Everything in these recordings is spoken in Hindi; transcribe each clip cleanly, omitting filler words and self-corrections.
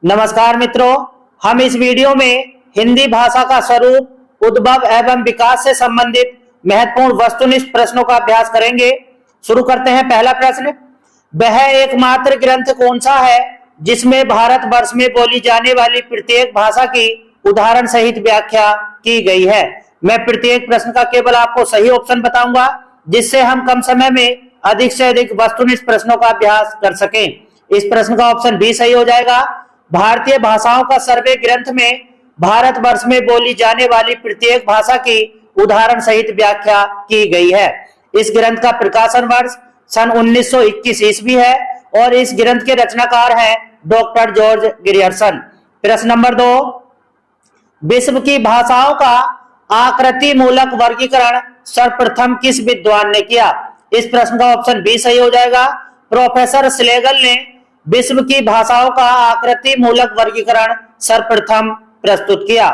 नमस्कार मित्रों, हम इस वीडियो में हिंदी भाषा का स्वरूप, उद्भव एवं विकास से संबंधित महत्वपूर्ण वस्तुनिष्ठ प्रश्नों का अभ्यास करेंगे। शुरू करते हैं। पहला प्रश्न, वह एकमात्र ग्रंथ कौन सा है जिसमें भारतवर्ष में बोली जाने वाली प्रत्येक भाषा की उदाहरण सहित व्याख्या की गई है? मैं प्रत्येक प्रश्न का केवल आपको सही ऑप्शन बताऊंगा, जिससे हम कम समय में अधिक से अधिक वस्तुनिष्ठ प्रश्नों का अभ्यास कर सकें। इस प्रश्न का ऑप्शन बी सही हो जाएगा। भारतीय भाषाओं का सर्वे ग्रंथ में भारतवर्ष में बोली जाने वाली प्रत्येक भाषा की उदाहरण सहित व्याख्या की गई है। इस ग्रंथ का प्रकाशन वर्ष सन 1921 ईस्वी है और इस ग्रंथ के रचनाकार हैं डॉक्टर जॉर्ज ग्रियर्सन। प्रश्न नंबर 2, विश्व की भाषाओं का आकृति मूलक वर्गीकरण सर्वप्रथम किस विद्वान ने किया? इस प्रश्न का ऑप्शन बी सही हो जाएगा। प्रोफेसर स्लेगल ने विश्व की भाषाओं का आकृति मूलक वर्गीकरण सर्वप्रथम प्रस्तुत किया।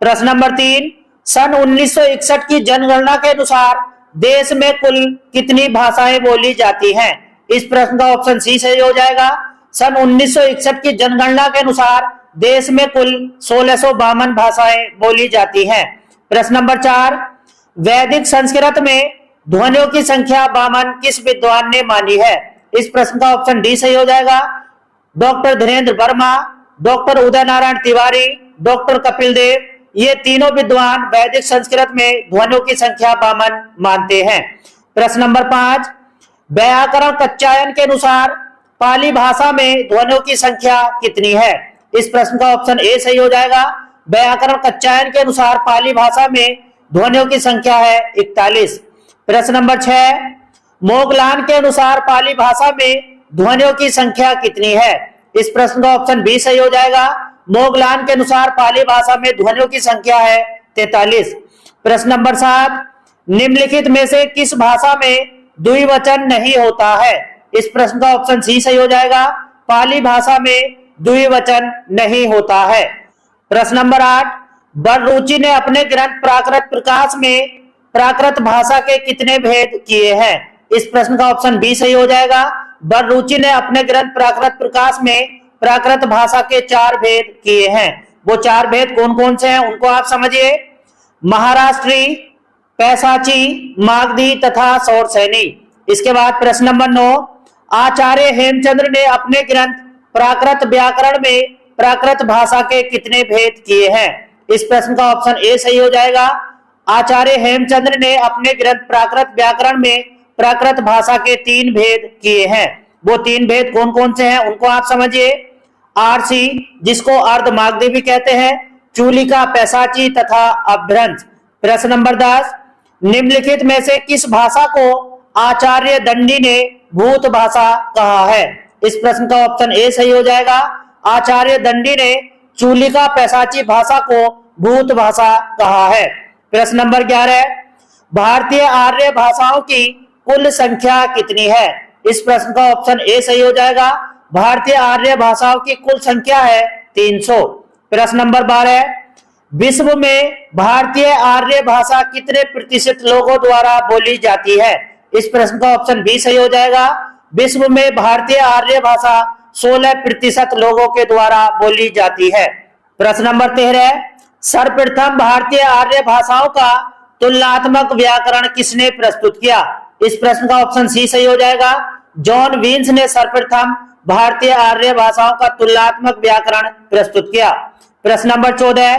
प्रश्न नंबर 3, सन 1961 की जनगणना के अनुसार देश में कुल कितनी भाषाएं बोली जाती हैं? इस प्रश्न का ऑप्शन सी सही हो जाएगा। सन 1961 की जनगणना के अनुसार देश में कुल 1652 भाषाएं बोली जाती हैं। प्रश्न नंबर 4, वैदिक संस्कृत में ध्वनियों की संख्या 52 किस विद्वान ने मानी है? इस प्रश्न का ऑप्शन डी सही हो जाएगा। Doctor Dhirendra Verma, doctor Uday Narayan Tiwari, doctor Kapil Dev, ये तीनों विद्वान वैदिक संस्कृत में ध्वनियों की संख्या 52 मानते हैं। प्रश्न नंबर 5, व्याकरण कात्यायन के अनुसार पाली भाषा में ध्वनियों की संख्या कितनी है? इस प्रश्न का ऑप्शन ए सही हो जाएगा। व्याकरण कात्यायन के अनुसार पाली भाषा में ध्वनियों की संख्या है 41। प्रश्न नंबर 6, मोगलान के अनुसार पाली भाषा में ध्वनियों की संख्या कितनी है? इस प्रश्न का ऑप्शन बी सही हो जाएगा। मोगलान के अनुसार पाली भाषा में ध्वनियों की संख्या है 43। प्रश्न नंबर 7, निम्नलिखित में से किस भाषा में द्विवचन नहीं होता है? इस प्रश्न का ऑप्शन सी सही हो जाएगा। पाली भाषा में द्विवचन नहीं होता है। प्रश्न नंबर 8, बड़रुचि ने अपने ग्रंथ प्राकृत प्रकाश में प्राकृत भाषा के कितने भेद किए हैं? इस प्रश्न का ऑप्शन बी सही हो जाएगा। बड़रुचि ने अपने ग्रंथ प्राकृत प्रकाश में प्राकृत भाषा के 4 भेद किए हैं। वो 4 भेद कौन कौन से हैं उनको आप समझिए। महाराष्ट्री, पैसाची, मागधी तथा सौरसैनी। इसके बाद प्रश्न नंबर 9, आचार्य हेमचंद्र ने अपने ग्रंथ प्राकृत व्याकरण में प्राकृत भाषा के कितने भेद किए हैं? इस प्रश्न का ऑप्शन ए सही हो जाएगा। आचार्य हेमचंद्र ने अपने ग्रंथ प्राकृत व्याकरण में प्राकृत भाषा के 3 भेद किए हैं। वो 3 भेद कौन कौन से हैं उनको आप समझिए। आरसी, जिसको अर्धमागधी भी कहते हैं, चूलिका, पैसाची तथा अपभ्रंश। प्रश्न नंबर 10, निम्नलिखित में से किस भाषा को आचार्य दंडी ने भूत भाषा कहा है? इस प्रश्न का ऑप्शन ए सही हो जाएगा। आचार्य दंडी ने चूलिका पैसाची भाषा को भूत भाषा कहा है। प्रश्न नंबर 11, भारतीय आर्य भाषाओं की कुल संख्या कितनी है? इस प्रश्न का ऑप्शन ए सही हो जाएगा। भारतीय आर्य भाषाओं की कुल संख्या है 300। प्रश्न नंबर 12, विश्व में भारतीय आर्य भाषा कितने प्रतिशत लोगों द्वारा बोली जाती है? इस प्रश्न का ऑप्शन बी सही हो जाएगा। विश्व में भारतीय आर्य भाषा 16% लोगों के द्वारा बोली जाती है। प्रश्न नंबर 13, सर्वप्रथम भारतीय आर्य भाषाओं का तुलनात्मक व्याकरण किसने प्रस्तुत किया? इस प्रश्न का ऑप्शन सी सही हो जाएगा। जॉन वीन्स ने सर्वप्रथम भारतीय आर्य भाषाओं का तुलनात्मक व्याकरण प्रस्तुत किया। प्रश्न नंबर 14,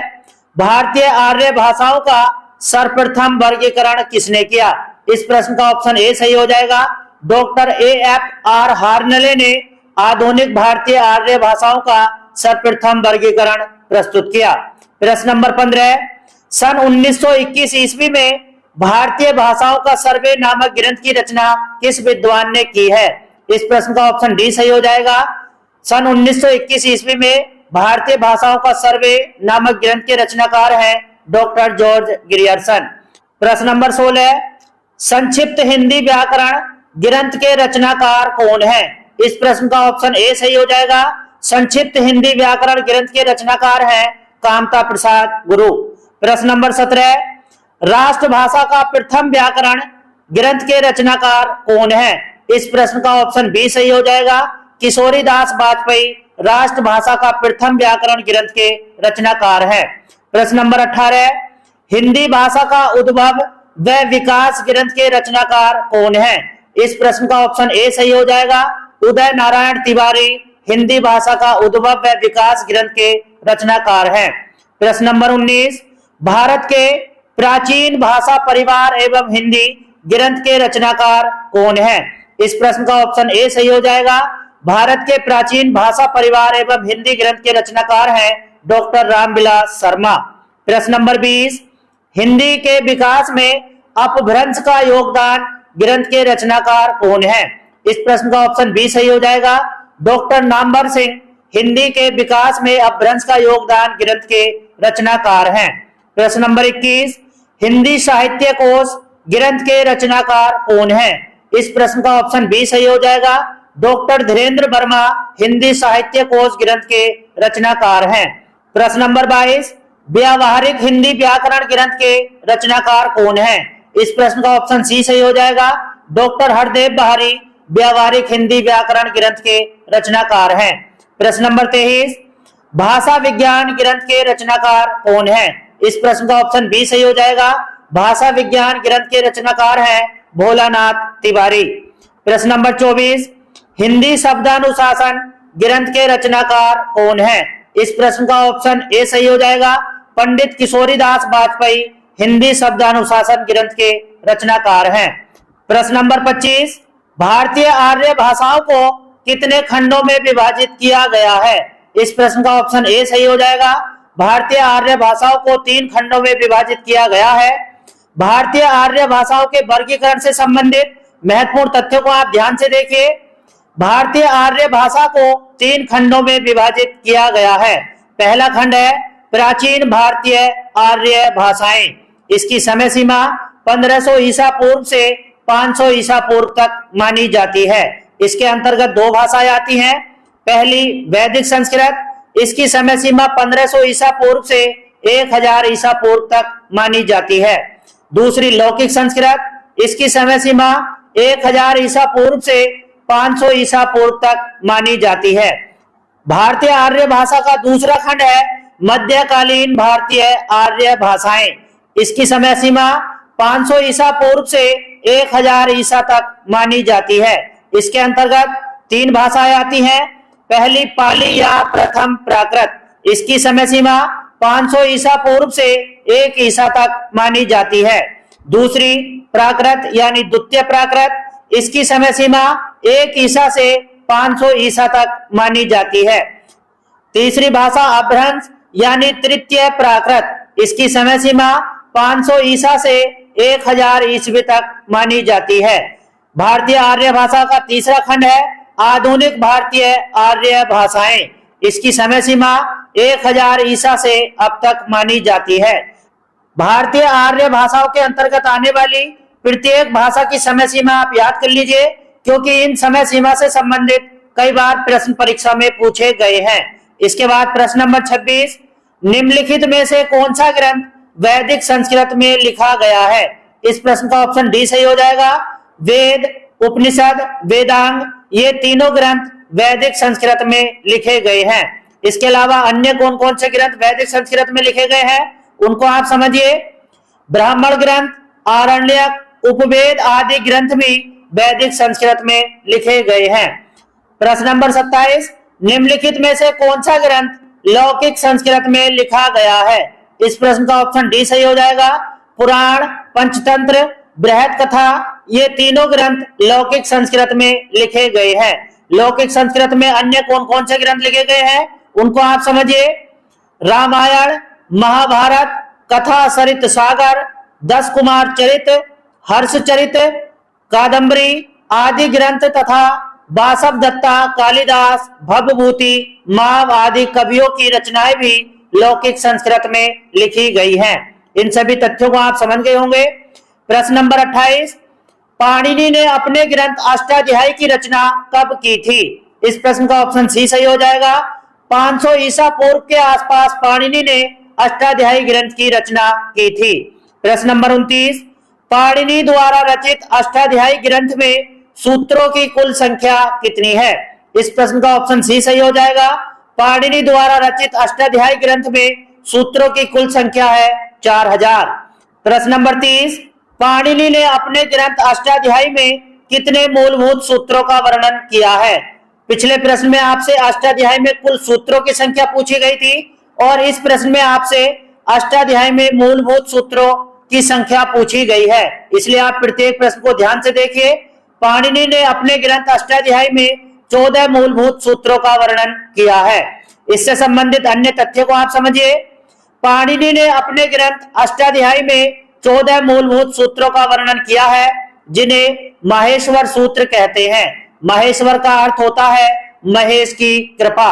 भारतीय आर्य भाषाओं का सर्वप्रथम वर्गीकरण किसने किया? इस प्रश्न का ऑप्शन ए सही हो जाएगा। डॉक्टर AFR हार्नले ने आधुनिक भारतीय आर्य भाषाओं का सर्वप्रथम वर्गीकरण प्रस्तुत किया। प्रश्न नंबर 15, सन 1921 ईस्वी में भारतीय भाषाओं का सर्वे नामक ग्रंथ की रचना किस विद्वान ने की है? इस प्रश्न का ऑप्शन डी सही हो जाएगा। सन 1921 ईस्वी में भारतीय भाषाओं का सर्वे नामक ग्रंथ के रचनाकार हैं डॉक्टर जॉर्ज ग्रियर्सन। प्रश्न नंबर 16, संक्षिप्त हिंदी व्याकरण ग्रंथ के रचनाकार कौन है? इस प्रश्न का ऑप्शन ए सही हो जाएगा। संक्षिप्त हिंदी व्याकरण ग्रंथ के रचनाकार हैं कामता प्रसाद गुरु। प्रश्न नंबर 17, राष्ट्रभाषा का प्रथम व्याकरण ग्रंथ के रचनाकार कौन है? इस प्रश्न का ऑप्शन बी सही हो जाएगा। किशोरी दास वाजपेयी राष्ट्रभाषा का प्रथम व्याकरण ग्रंथ के रचनाकार हैं? प्रश्न नंबर 18, हिंदी भाषा का उद्भव व विकास ग्रंथ के रचनाकार कौन है? इस प्रश्न का ऑप्शन ए सही हो जाएगा। उदय नारायण तिवारी हिंदी भाषा का उद्भव व विकास ग्रंथ के रचनाकार हैं। प्रश्न नंबर 19, भारत के प्राचीन भाषा परिवार एवं हिंदी ग्रंथ के रचनाकार कौन है? इस प्रश्न का ऑप्शन ए सही हो जाएगा। भारत के प्राचीन भाषा परिवार एवं हिंदी ग्रंथ के रचनाकार हैं डॉक्टर रामविलास शर्मा। प्रश्न नंबर 20, हिंदी के विकास में अपभ्रंश का योगदान ग्रंथ के रचनाकार कौन है? इस प्रश्न का ऑप्शन बी सही हो जाएगा। डॉक्टर नामवर सिंह हिंदी के विकास में अपभ्रंश का योगदान ग्रंथ के रचनाकार हैं। प्रश्न नंबर 21, हिंदी साहित्य कोश ग्रंथ के रचनाकार कौन है? इस प्रश्न का ऑप्शन बी सही हो जाएगा। डॉक्टर धीरेन्द्र वर्मा हिंदी साहित्य कोश ग्रंथ के रचनाकार हैं। प्रश्न नंबर 22, व्यावहारिक हिंदी व्याकरण ग्रंथ के रचनाकार कौन है? इस प्रश्न का ऑप्शन सी सही हो जाएगा। डॉक्टर हरदेव बहारी व्यावहारिक हिंदी व्याकरण ग्रंथ के रचनाकार हैं। प्रश्न नंबर 23, भाषा विज्ञान ग्रंथ के रचनाकार कौन है? इस प्रश्न का ऑप्शन बी सही हो जाएगा। भाषा विज्ञान ग्रंथ के रचनाकार हैं भोलानाथ तिवारी। प्रश्न नंबर 24, हिंदी शब्दानुशासन ग्रंथ के रचनाकार कौन है? इस प्रश्न का ऑप्शन ए सही हो जाएगा। पंडित किशोरीदास वाजपेयी हिंदी शब्दानुशासन ग्रंथ के रचनाकार हैं। प्रश्न नंबर 25, भारतीय आर्य भाषाओं को कितने खंडों में विभाजित किया गया है? इस प्रश्न का ऑप्शन ए सही हो जाएगा। भारतीय आर्य भाषाओं को 3 खंडों में विभाजित किया गया है। भारतीय आर्य भाषाओं के वर्गीकरण से संबंधित महत्वपूर्ण तथ्यों को आप ध्यान से देखिए। भारतीय आर्य भाषा को 3 खंडों में विभाजित किया गया है। पहला खंड है प्राचीन भारतीय आर्य भाषाएं। इसकी समय सीमा 1500 ईसा पूर्व से 500 ईसा पूर्व तक मानी जाती है। इसके अंतर्गत 2 भाषाएं आती हैं। पहली वैदिक संस्कृत, इसकी समय सीमा 1500 ईसा पूर्व से 1000 ईसा पूर्व तक मानी जाती है। दूसरी लौकिक संस्कृत, इसकी समय सीमा 1000 ईसा पूर्व से 500 ईसा पूर्व तक मानी जाती है। भारतीय आर्य भाषा का दूसरा खंड है मध्यकालीन भारतीय आर्य भाषाएं। इसकी समय सीमा 500 ईसा पूर्व से 1000 ईसा तक मानी जाती है। इसके अंतर्गत 3 भाषाएं आती हैं। पहली पाली या प्रथम प्राकृत, इसकी समय सीमा 500 ईसा पूर्व से 1 ईसा तक मानी जाती है। दूसरी प्राकृत यानी द्वितीय प्राकृत, इसकी समय सीमा 1 ईसा से 500 ईसा तक मानी जाती है। तीसरी भाषा अपभ्रंश यानी तृतीय प्राकृत, इसकी समय सीमा 500 ईसा से 1000 ईस्वी तक मानी जाती है। भारतीय आर्य भाषा का तीसरा खंड है आधुनिक भारतीय आर्य भाषाएं। इसकी समय सीमा 1000 ईसा से अब तक मानी जाती है। भारतीय आर्य भाषाओं के अंतर्गत आने वाली प्रत्येक भाषा की समय सीमा आप याद कर लीजिए, क्योंकि इन समय सीमा से संबंधित कई बार प्रश्न परीक्षा में पूछे गए हैं। इसके बाद प्रश्न नंबर 26, निम्नलिखित में से कौन सा ग्रंथ वैदिक संस्कृत में लिखा गया है? इस प्रश्न का ऑप्शन डी सही हो जाएगा। वेद, उपनिषद, वेदांग, ये तीनों ग्रंथ वैदिक संस्कृत में लिखे गए हैं। इसके अलावा अन्य कौन कौन से ग्रंथ वैदिक संस्कृत में लिखे गए हैं उनको आप समझिए। ब्राह्मण ग्रंथ, आरण्यक, उपवेद आदि ग्रंथ भी वैदिक संस्कृत में लिखे गए हैं। प्रश्न नंबर 27, निम्नलिखित में से कौन सा ग्रंथ लौकिक संस्कृत में लिखा गया है? इस प्रश्न का ऑप्शन डी सही हो जाएगा। पुराण, पंचतंत्र, बृहत कथा, ये तीनों ग्रंथ लौकिक संस्कृत में लिखे गए हैं। लौकिक संस्कृत में अन्य कौन कौन से ग्रंथ लिखे गए हैं उनको आप समझिए। रामायण, महाभारत, कथा सरित सागर, 10 कुमार चरित, हर्ष चरित, कादम्बरी आदि ग्रंथ तथा बासव दत्ता, कालिदास, भवभूति, माव आदि कवियों की रचनाएं भी लौकिक संस्कृत में लिखी गई हैं। इन सभी तथ्यों को आप समझ गए होंगे। प्रश्न नंबर 28, पाणिनि ने अपने ग्रंथ अष्टाध्यायी की रचना कब की थी? इस प्रश्न का ऑप्शन सी सही हो जाएगा। 500 ईसा पूर्व के आसपास पाणिनि ने अष्टाध्यायी ग्रंथ की रचना की थी। प्रश्न नंबर 29, पाणिनि द्वारा रचित अष्टाध्यायी ग्रंथ में सूत्रों की कुल संख्या कितनी है? इस प्रश्न का ऑप्शन सी सही हो जाएगा। पाणिनि द्वारा रचित अष्टाध्यायी ग्रंथ में सूत्रों की कुल संख्या है 4000। प्रश्न नंबर 30, पाणिनि ने अपने ग्रंथ अष्टाध्यायी में कितने मूलभूत सूत्रों का वर्णन किया है? पिछले प्रश्न में आपसे अष्टाध्यायी में कुल सूत्रों की संख्या पूछी गई थी और इस प्रश्न में आपसे अष्टाध्यायी में मूलभूत सूत्रों की संख्या पूछी गई है, इसलिए आप प्रत्येक प्रश्न को ध्यान से देखिए। पाणिनि ने अपने ग्रंथ अष्टाध्यायी में 14 मूलभूत सूत्रों का वर्णन किया है। इससे संबंधित अन्य तथ्य को आप समझिए। पाणिनि ने अपने ग्रंथ अष्टाध्यायी में 14 मूलभूत सूत्रों का वर्णन किया है, जिन्हें माहेश्वर सूत्र कहते हैं। माहेश्वर का अर्थ होता है महेश की कृपा।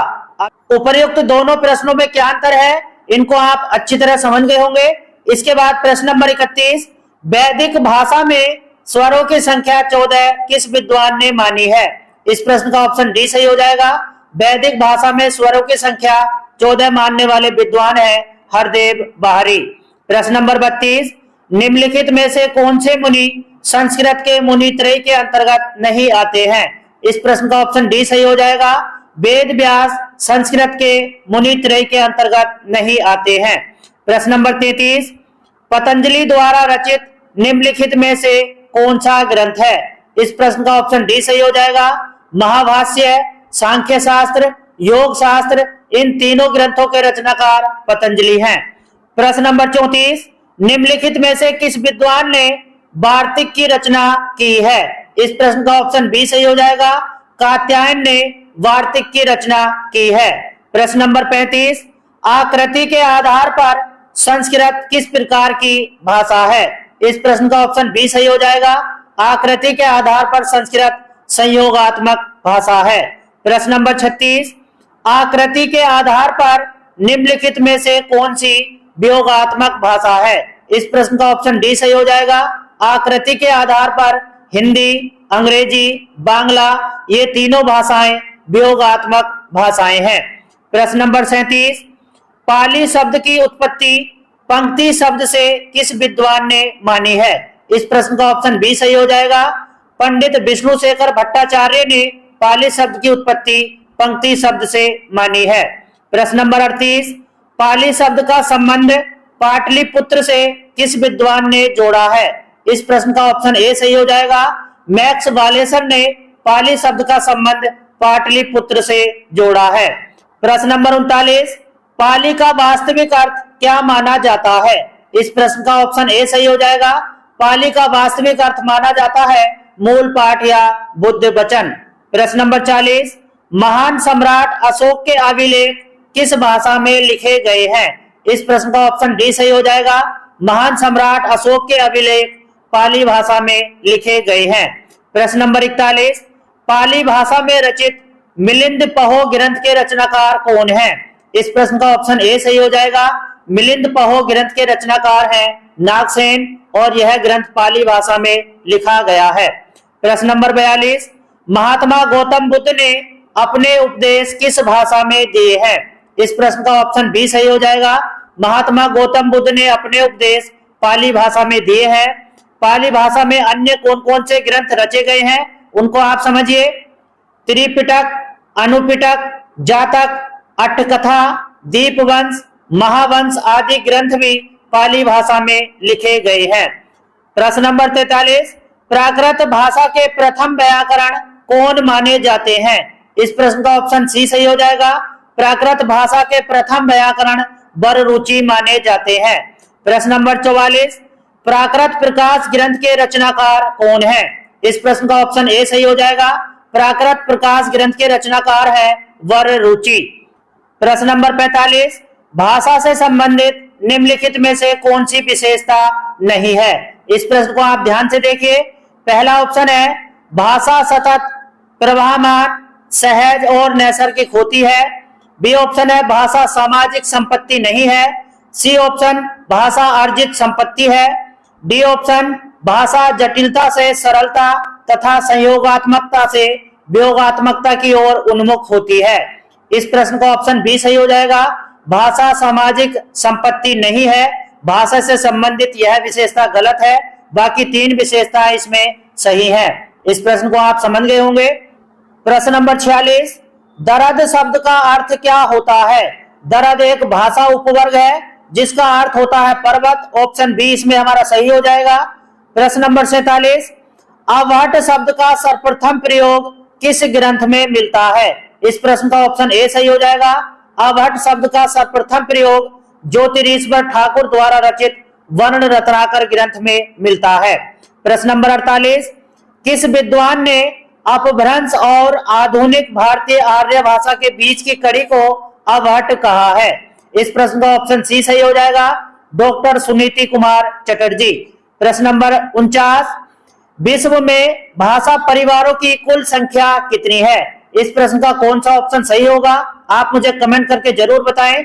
उपर्युक्त दोनों प्रश्नों में क्या अंतर है, इनको आप अच्छी तरह समझ गए होंगे। इसके बाद प्रश्न नंबर 31, वैदिक भाषा में स्वरों की संख्या 14 किस विद्वान ने मानी है? इस प्रश्न का ऑप्शन डी सही हो जाएगा। वैदिक भाषा में स्वरों की संख्या 14 मानने वाले विद्वान है हरदेव बाहरी। प्रश्न नंबर 32, निम्नलिखित में से कौन से मुनि संस्कृत के मुनित्रय के अंतर्गत नहीं आते हैं? इस प्रश्न का ऑप्शन डी सही हो जाएगा। वेद व्यास संस्कृत के मुनित्रय के अंतर्गत नहीं आते हैं। प्रश्न नंबर 33, पतंजलि द्वारा रचित निम्नलिखित में से कौन सा ग्रंथ है? इस प्रश्न का ऑप्शन डी सही हो जाएगा। महाभाष्य, सांख्य शास्त्र, योग शास्त्र, इन तीनों ग्रंथों के रचनाकार पतंजलि हैं। प्रश्न नंबर 34, निम्नलिखित में से किस विद्वान ने वार्तिक की रचना की है? इस प्रश्न का ऑप्शन बी सही हो जाएगा। कात्यायन ने वार्तिक की रचना की है। प्रश्न नंबर 35, आकृति के आधार पर संस्कृत किस प्रकार की भाषा है? इस प्रश्न का ऑप्शन बी सही हो जाएगा। आकृति के आधार पर संस्कृत संयोगात्मक भाषा है। प्रश्न नंबर 36, आकृति के आधार पर निम्नलिखित में से कौन सी वियोगात्मक भाषा है? इस प्रश्न का ऑप्शन डी सही हो जाएगा। आकृति के आधार पर हिंदी, अंग्रेजी, बांग्ला, ये तीनों भाषाएं वियोगात्मक भाषाएं हैं। प्रश्न नंबर 37, पाली शब्द की उत्पत्ति पंक्ति शब्द से किस विद्वान ने मानी है? इस प्रश्न का ऑप्शन बी सही हो जाएगा। पंडित विष्णु शेखर भट्टाचार्य ने पाली शब्द की उत्पत्ति पंक्ति शब्द से मानी है। प्रश्न नंबर 38, पाली शब्द का संबंध पाटलिपुत्र से किस विद्वान ने जोड़ा है? इस प्रश्न का ऑप्शन ए सही हो जाएगा। मैक्स वालेसन ने पाली शब्द का संबंध पाटलिपुत्र से जोड़ा है। प्रश्न नंबर 39, पाली का वास्तविक अर्थ क्या माना जाता है? इस प्रश्न का ऑप्शन ए सही हो जाएगा। पाली का वास्तविक अर्थ माना जाता है मूल पाठ या बुद्ध वचन। प्रश्न नंबर 40, महान सम्राट अशोक के अभिलेख किस भाषा में लिखे गए हैं? इस प्रश्न का ऑप्शन डी सही हो जाएगा। महान सम्राट अशोक के अभिलेख पाली भाषा में लिखे गए हैं। प्रश्न नंबर 41, पाली भाषा में रचित मिलिंद पहो ग्रंथ के रचनाकार कौन है? इस प्रश्न का ऑप्शन ए सही हो जाएगा। मिलिंद पहो ग्रंथ के रचनाकार हैं नागसेन और यह ग्रंथ पाली भाषा में लिखा गया है। प्रश्न नंबर 42, महात्मा गौतम बुद्ध ने अपने उपदेश किस भाषा में दिए हैं? इस प्रश्न का ऑप्शन बी सही हो जाएगा। महात्मा गौतम बुद्ध ने अपने उपदेश पाली भाषा में दिए हैं। पाली भाषा में अन्य कौन कौन से ग्रंथ रचे गए हैं उनको आप समझिए। त्रिपिटक, अनुपिटक, जातक, अट्ठकथा, दीपवंश, महावंश आदि ग्रंथ भी पाली भाषा में लिखे गए हैं। प्रश्न नंबर 43, प्राकृत भाषा के प्रथम व्याकरण कौन माने जाते हैं? इस प्रश्न का ऑप्शन सी सही हो जाएगा। प्राकृत भाषा के प्रथम व्याकरण वररुचि माने जाते हैं। प्रश्न नंबर 44, प्राकृत प्रकाश ग्रंथ के रचनाकार कौन है? इस प्रश्न का ऑप्शन ए सही हो जाएगा। प्राकृत प्रकाश ग्रंथ के रचनाकार है वररुचि। प्रश्न नंबर 45, भाषा से संबंधित निम्नलिखित में से कौन सी विशेषता नहीं है? इस प्रश्न को आप ध्यान से देखिए। पहला ऑप्शन है भाषा सतत, प्रवाहमान, सहज और नैसर्गिक होती है। बी ऑप्शन है भाषा सामाजिक संपत्ति नहीं है। सी ऑप्शन भाषा अर्जित संपत्ति है। डी ऑप्शन भाषा जटिलता से सरलता तथा संयोगात्मकता से वियोगात्मकता की ओर उन्मुख होती है। इस प्रश्न का ऑप्शन बी सही हो जाएगा। भाषा सामाजिक संपत्ति नहीं है। भाषा से संबंधित यह विशेषता गलत है, बाकी तीन विशेषताएं इसमें सही है। इस प्रश्न को आप समझ गए होंगे। प्रश्न नंबर 46, दरद शब्द का अर्थ क्या होता है? दरद एक भाषा उपवर्ग है जिसका अर्थ होता है पर्वत। ऑप्शन बी इसमें हमारा सही हो जाएगा। प्रश्न नंबर 47, अवहट शब्द का सर्वप्रथम प्रयोग किस ग्रंथ में मिलता है? इस प्रश्न का ऑप्शन ए सही हो जाएगा। अवहट शब्द का सर्वप्रथम प्रयोग ज्योतिरीश्वर ठाकुर द्वारा रचित वर्ण रत्नाकर ग्रंथ में मिलता है। प्रश्न नंबर 48, किस विद्वान ने अपभ्रंश और आधुनिक भारतीय आर्य भाषा के बीच की कड़ी को अवहट कहा है? इस प्रश्न का ऑप्शन सी सही हो जाएगा, डॉक्टर सुनीति कुमार चटर्जी। प्रश्न नंबर 49, विश्व में भाषा परिवारों की कुल संख्या कितनी है? इस प्रश्न का कौन सा ऑप्शन सही होगा? आप मुझे कमेंट करके जरूर बताएं।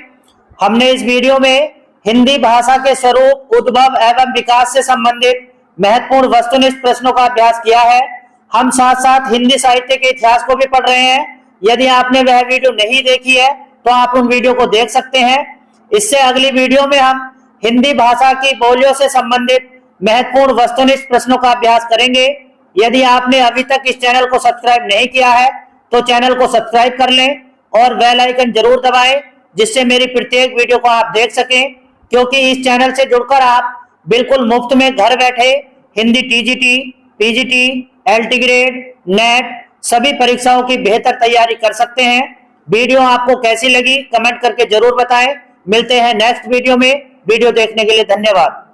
हमने इस वीडियो में हिंदी भाषा के स्वरूप, उद्भव एवं विकास से संबंधित महत्वपूर्ण वस्तुनिष्ठ प्रश्नों का अभ्यास किया है। हम साथ साथ हिंदी साहित्य के इतिहास को भी पढ़ रहे हैं। यदि आपने वह वीडियो नहीं देखी है तो आप उन वीडियो को देख सकते हैं। इससे अगली वीडियो में हम हिंदी भाषा की बोलियों से संबंधित महत्वपूर्ण वस्तुनिष्ठ प्रश्नों का अभ्यास करेंगे। यदि आपने अभी तक इस चैनल को सब्सक्राइब नहीं किया है तो चैनल को सब्सक्राइब कर लें और बेल आइकन जरूर दबाएं, जिससे मेरी प्रत्येक वीडियो को आप देख सकें। क्योंकि इस चैनल से जुड़कर आप बिल्कुल मुफ्त में घर बैठे Hindi TGT, PGT, LT grade, net सभी परीक्षाओं की बेहतर तैयारी कर सकते हैं। वीडियो आपको कैसी लगी कमेंट करके जरूर बताएं। मिलते हैं नेक्स्ट वीडियो में। वीडियो देखने के लिए धन्यवाद।